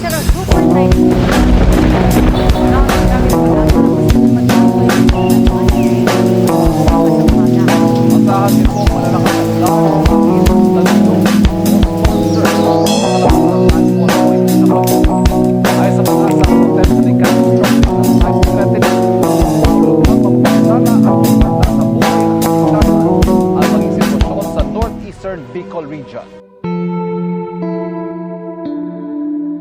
pero super nice. Asahan din po malalakas ang lakas ng hangin, lalong, monster, transport point sa pagkakas. Ay sa pag-asa ng hotel sa construction ay threatening mapapagdala ang banta sa buhay at kaligtasan at maging sitwasyon sa northeastern Bicol region.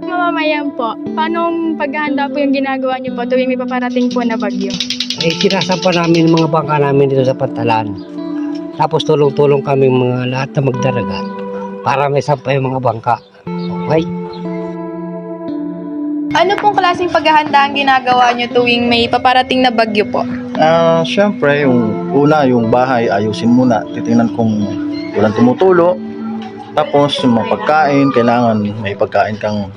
Mamamayan po, paano paghahanda po yung ginagawa niyo po tuwing may paparating po na bagyo? Ay sinasampa namin yung mga bangka namin dito sa Pantalan. Tapos tulong-tulong kami mga lahat na magdaragat para may sampa yung mga bangka. Okay? Ano pong klaseng paghahanda ang ginagawa niyo tuwing may paparating na bagyo po? Siyempre, yung una, yung bahay, ayusin muna. Titingnan kung walang tumutulo. Tapos, yung mga pagkain, kailangan may pagkain kang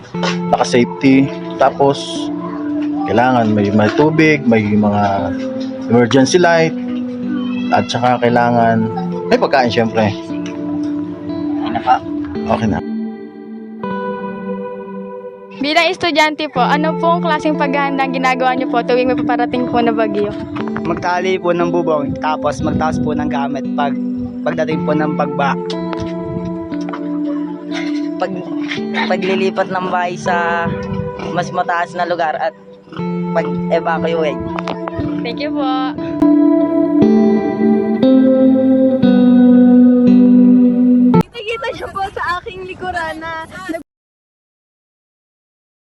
naka-safety. Tapos, kailangan may tubig, may mga emergency light. At saka kailangan may pagkain, siyempre. Ano po? Okay na. Bilang estudyante po, ano pong klaseng paghahanda ang ginagawa niyo po tuwing may paparating po na bagyo? Magtali po ng bubong, tapos magtaas po ng gamit pagdating po ng pagba. Paglilipat ng bahay sa mas mataas na lugar at pag-evacuate. Thank you po. Nakikita siya po sa aking likuran na